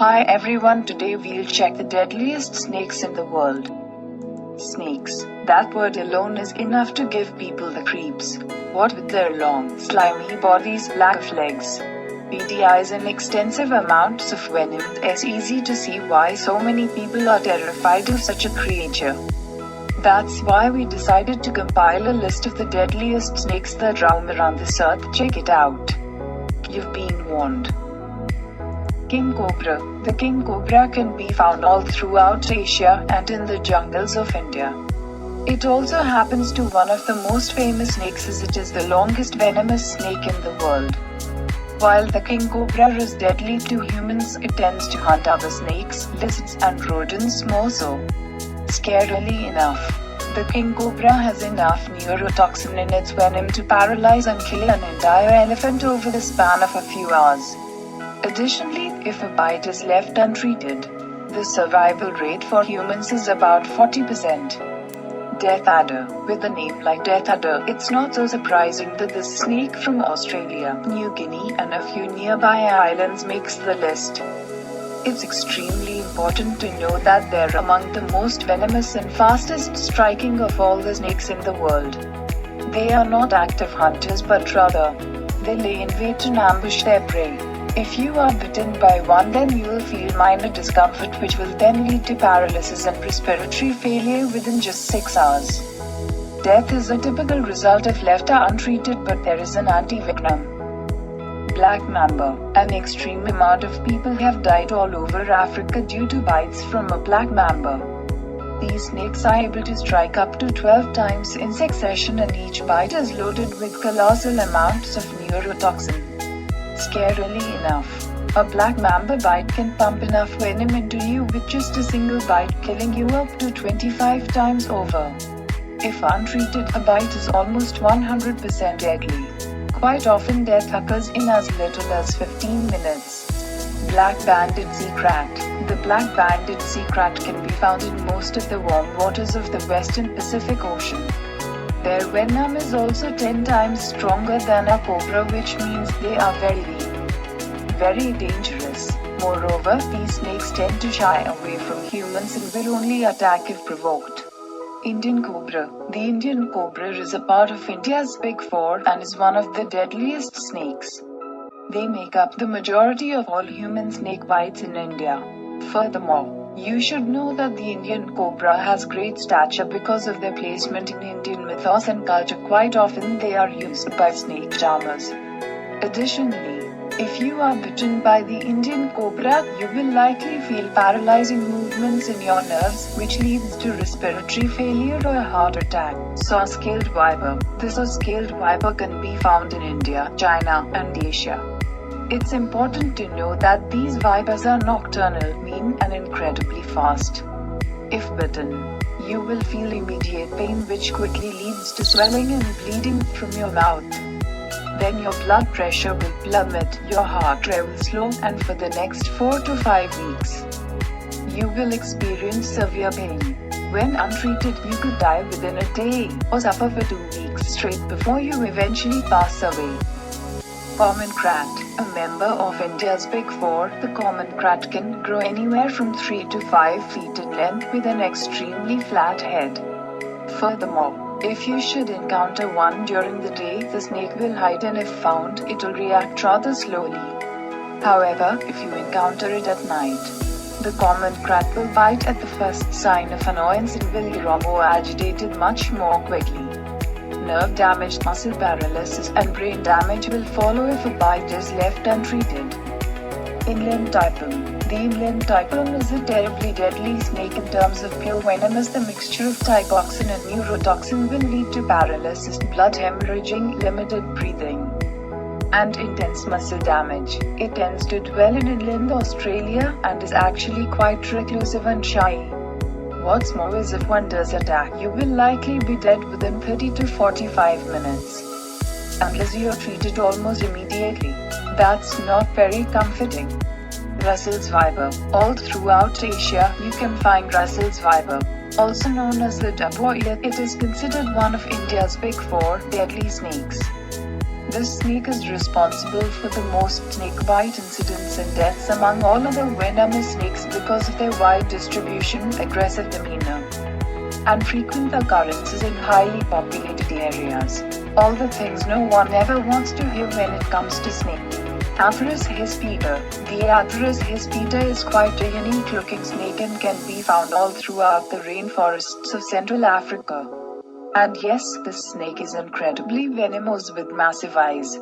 Hi everyone, today we'll check the deadliest snakes in the world. Snakes. That word alone is enough to give people the creeps. What with their long, slimy bodies, lack of legs, beady eyes and extensive amounts of venom, it's easy to see why so many people are terrified of such a creature. That's why we decided to compile a list of the deadliest snakes that roam around this earth. Check it out. You've been warned. King Cobra. The king cobra can be found all throughout Asia and in the jungles of India. It also happens to one of the most famous snakes as it is the longest venomous snake in the world. While the king cobra is deadly to humans, it tends to hunt other snakes, lizards and rodents more so. Scarily enough, the king cobra has enough neurotoxin in its venom to paralyze and kill an entire elephant over the span of a few hours. Additionally, if a bite is left untreated, the survival rate for humans is about 40%. Death adder. With a name like Death adder, it's not so surprising that this snake from Australia, New Guinea and a few nearby islands makes the list. It's extremely important to know that they're among the most venomous and fastest striking of all the snakes in the world. They are not active hunters but rather, they lay in wait and ambush their prey. If you are bitten by one, then you will feel minor discomfort which will then lead to paralysis and respiratory failure within just 6 hours. Death is a typical result if left untreated, but there is an anti-venom. Black mamba. An extreme amount of people have died all over Africa due to bites from a black mamba. These snakes are able to strike up to 12 times in succession and each bite is loaded with colossal amounts of neurotoxin. Scarily enough, a black mamba bite can pump enough venom into you with just a single bite, killing you up to 25 times over. If untreated, a bite is almost 100% deadly. Quite often death occurs in as little as 15 minutes. Black-banded sea rat. The black-banded sea rat can be found in most of the warm waters of the western Pacific Ocean. Their venom is also 10 times stronger than a cobra, which means they are very dangerous. Moreover, these snakes tend to shy away from humans and will only attack if provoked. Indian cobra. The Indian cobra is a part of India's Big Four and is one of the deadliest snakes. They make up the majority of all human snake bites in India. Furthermore, you should know that the Indian cobra has great stature because of their placement in Indian mythos and culture. Quite often they are used by snake charmers. Additionally, if you are bitten by the Indian cobra, you will likely feel paralyzing movements in your nerves, which leads to respiratory failure or a heart attack. Saw-scaled viper. The saw-scaled viper can be found in India, China, and Asia. It's important to know that these vipers are nocturnal, mean, and incredibly fast. If bitten, you will feel immediate pain which quickly leads to swelling and bleeding from your mouth. Then your blood pressure will plummet, your heart rate will slow, and for the next 4 to 5 weeks, you will experience severe pain. When untreated, you could die within a day, or suffer for 2 weeks straight before you eventually pass away. Common rat. A member of India's Big Four, the common rat can grow anywhere from 3 to 5 feet in length with an extremely flat head. Furthermore, if you should encounter one during the day, the snake will hide and if found, it will react rather slowly. However, if you encounter it at night, the common rat will bite at the first sign of annoyance and will grow more agitated much more quickly. Nerve damage, muscle paralysis, and brain damage will follow if a bite is left untreated. Inland typhoon. The inland typhoon is a terribly deadly snake in terms of pure venom, as the mixture of typoxin and neurotoxin will lead to paralysis, blood hemorrhaging, limited breathing, and intense muscle damage. It tends to dwell in inland Australia and is actually quite reclusive and shy. What's more is if one does attack, you will likely be dead within 30 to 45 minutes. Unless you are treated almost immediately. That's not very comforting. Russell's viper. All throughout Asia, you can find Russell's viper, also known as the Deadliest. It is considered one of India's Big Four deadly snakes. This snake is responsible for the most snakebite incidents and deaths among all other venomous snakes because of their wide distribution, aggressive demeanor, and frequent occurrences in highly populated areas. All the things no one ever wants to hear when it comes to snake. Atheris hispida. The Atheris hispida is quite a unique looking snake and can be found all throughout the rainforests of Central Africa. And yes, this snake is incredibly venomous with massive eyes,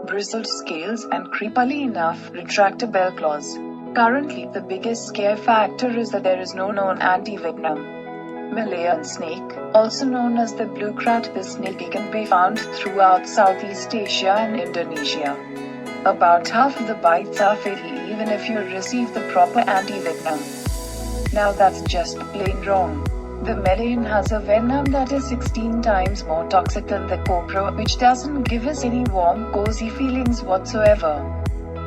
bristled scales and creepily enough, retractable claws. Currently, the biggest scare factor is that there is no known anti-venom. Malayan snake, also known as the blue krat, this snake can be found throughout Southeast Asia and Indonesia. About half of the bites are fatal even if you receive the proper anti-venom. Now that's just plain wrong. The Malayan has a venom that is 16 times more toxic than the cobra, which doesn't give us any warm, cozy feelings whatsoever.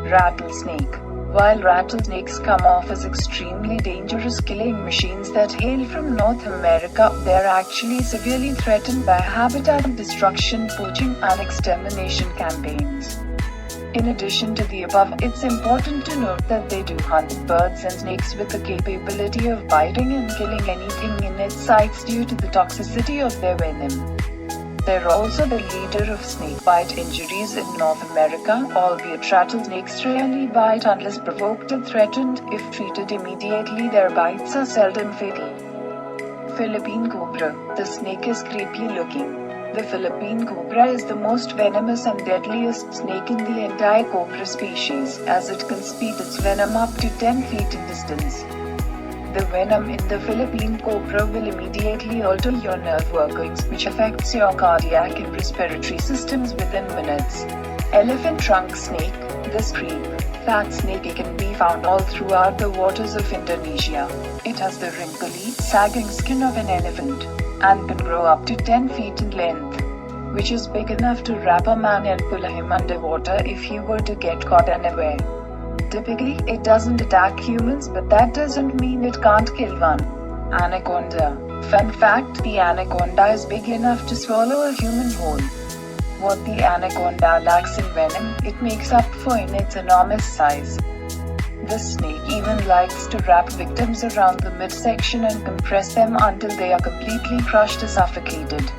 Rattlesnake. While rattlesnakes come off as extremely dangerous killing machines that hail from North America, they're actually severely threatened by habitat destruction, poaching, and extermination campaigns. In addition to the above, it's important to note that they do hunt birds and snakes with the capability of biting and killing anything in its sights due to the toxicity of their venom. They're also the leader of snakebite injuries in North America, albeit rattlesnakes rarely bite unless provoked or threatened. If treated immediately, their bites are seldom fatal. Philippine cobra. The snake is creepy looking. The Philippine cobra is the most venomous and deadliest snake in the entire cobra species, as it can speed its venom up to 10 feet in distance. The venom in the Philippine cobra will immediately alter your nerve workings, which affects your cardiac and respiratory systems within minutes. Elephant trunk snake. This creep, fat snake can be found all throughout the waters of Indonesia. It has the wrinkly, sagging skin of an elephant, and can grow up to 10 feet in length, which is big enough to wrap a man and pull him underwater if he were to get caught unaware. Typically, it doesn't attack humans, but that doesn't mean it can't kill one. Anaconda. Fun fact, the anaconda is big enough to swallow a human whole. What the anaconda lacks in venom, it makes up for in its enormous size. This snake even likes to wrap victims around the midsection and compress them until they are completely crushed or suffocated.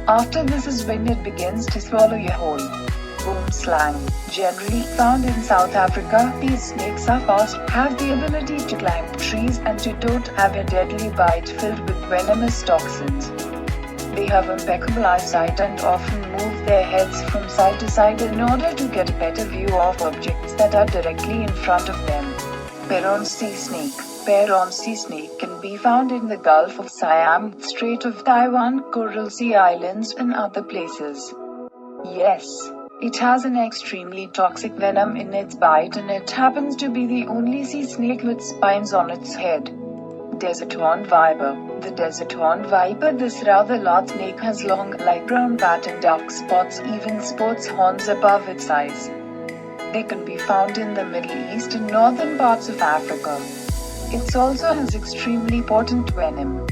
After this is when it begins to swallow you whole. Boom slang. Generally found in South Africa, these snakes are fast, have the ability to climb trees, and don't have a deadly bite filled with venomous toxins. They have impeccable eyesight and often move their heads from side to side in order to get a better view of objects that are directly in front of them. Peron sea snake. Peron sea snake can be found in the Gulf of Siam, Strait of Taiwan, Coral Sea Islands, and other places. Yes, it has an extremely toxic venom in its bite, and it happens to be the only sea snake with spines on its head. Desert horned viper. The desert horned viper, this rather large snake, has long, light brown bat and dark spots, even sports horns above its eyes. They can be found in the Middle East and northern parts of Africa. It also has extremely potent venom.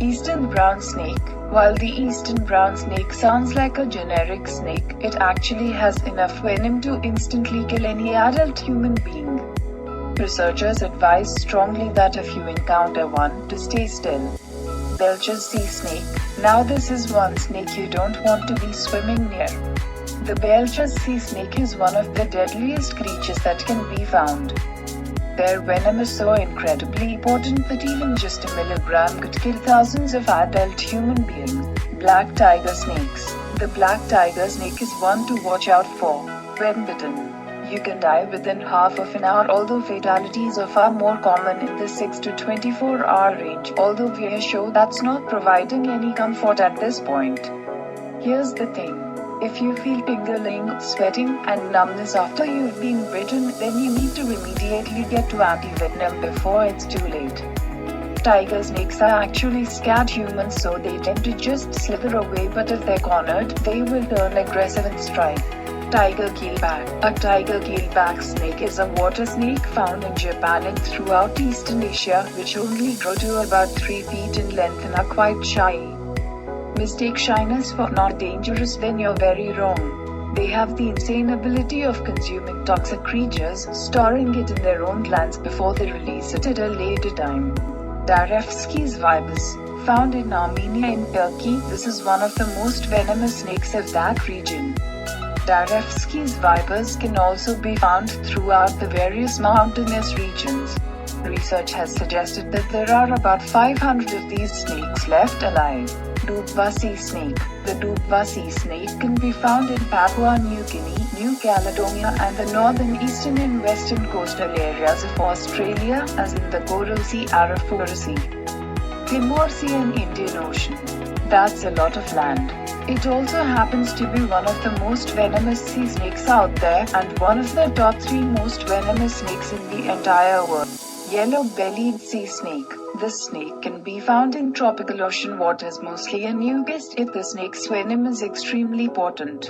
Eastern brown snake. While the eastern brown snake sounds like a generic snake, it actually has enough venom to instantly kill any adult human being. Researchers advise strongly that if you encounter one, to stay still. Belcher's sea snake. Now this is one snake you don't want to be swimming near. The Belcher's sea snake is one of the deadliest creatures that can be found. Their venom is so incredibly potent that even just a milligram could kill thousands of adult human beings. Black tiger snakes. The black tiger snake is one to watch out for. When bitten, you can die within half of an hour, although fatalities are far more common in the 6 to 24-hour range, although we assure that's not providing any comfort at this point. Here's the thing. If you feel tingling, sweating, and numbness after you've been bitten, then you need to immediately get to anti-venom before it's too late. Tiger snakes are actually scared humans, so they tend to just slither away, but if they're cornered, they will turn aggressive and strike. Tiger keelback. A tiger keelback snake is a water snake found in Japan and throughout Eastern Asia, which only grow to about 3 feet in length and are quite shy. Mistake shyness for not dangerous, then you're very wrong. They have the insane ability of consuming toxic creatures, storing it in their own glands before they release it at a later time. Darevsky's vipers, found in Armenia and Turkey, this is one of the most venomous snakes of that region. Darevsky's vipers can also be found throughout the various mountainous regions. Research has suggested that there are about 500 of these snakes left alive. Dubwa sea snake. The Dubwa sea snake can be found in Papua New Guinea, New Caledonia and the northern, eastern and western coastal areas of Australia, as in the Coral Sea, Arafura Sea, Timor Sea and Indian Ocean. That's a lot of land. It also happens to be one of the most venomous sea snakes out there, and one of the top 3 most venomous snakes in the entire world. Yellow-bellied sea snake. This snake can be found in tropical ocean waters mostly, and you guessed it, the snake's venom is extremely potent.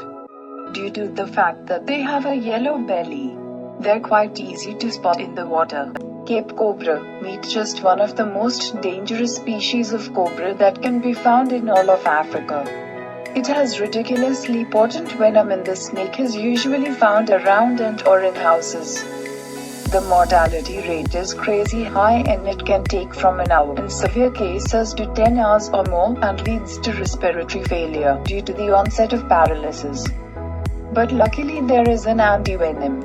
Due to the fact that they have a yellow belly, they're quite easy to spot in the water. Cape cobra. Meet just one of the most dangerous species of cobra that can be found in all of Africa. It has ridiculously potent venom, and the snake is usually found around and or in houses. The mortality rate is crazy high, and it can take from an hour in severe cases to 10 hours or more, and leads to respiratory failure due to the onset of paralysis. But luckily there is an anti-venom.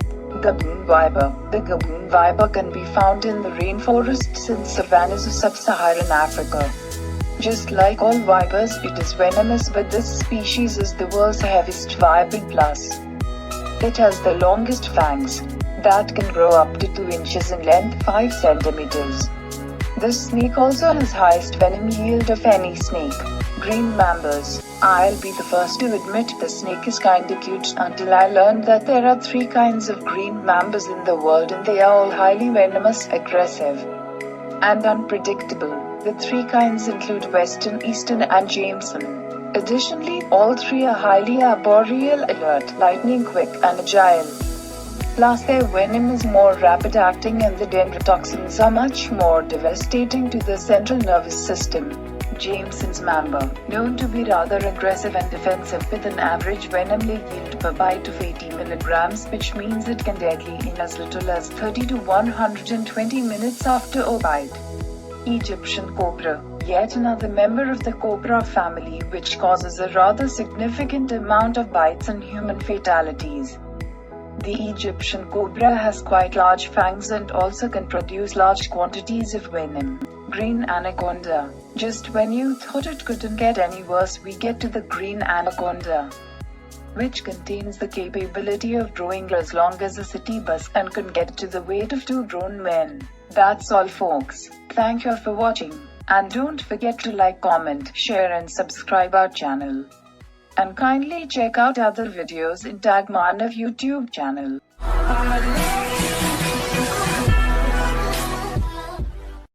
Gaboon viper. The gaboon viper can be found in the rainforests and savannas of sub-Saharan Africa. Just like all vipers, it is venomous, but this species is the world's heaviest viper plus. It has the longest fangs that can grow up to 2 inches in length, 5 centimeters. This snake also has highest venom yield of any snake. Green mambas. I'll be the first to admit the snake is kinda cute until I learned that there are 3 kinds of green mambas in the world, and they are all highly venomous, aggressive, and unpredictable. The 3 kinds include Western, Eastern and Jameson. Additionally, all 3 are highly arboreal, alert, lightning quick and agile. Plus their venom is more rapid acting, and the dendrotoxins are much more devastating to the central nervous system. Jameson's mamba, known to be rather aggressive and defensive with an average venom yield per bite of 80 mg, which means it can deadly in as little as 30 to 120 minutes after a bite. Egyptian cobra, yet another member of the cobra family, which causes a rather significant amount of bites and human fatalities. The Egyptian cobra has quite large fangs and also can produce large quantities of venom. Green anaconda. Just when you thought it couldn't get any worse, we get to the green anaconda, which contains the capability of growing as long as a city bus and can get to the weight of 2 grown men. That's all folks. Thank you for watching, and don't forget to like, comment, share and subscribe our channel. And kindly check out other videos in Tag Manav YouTube channel.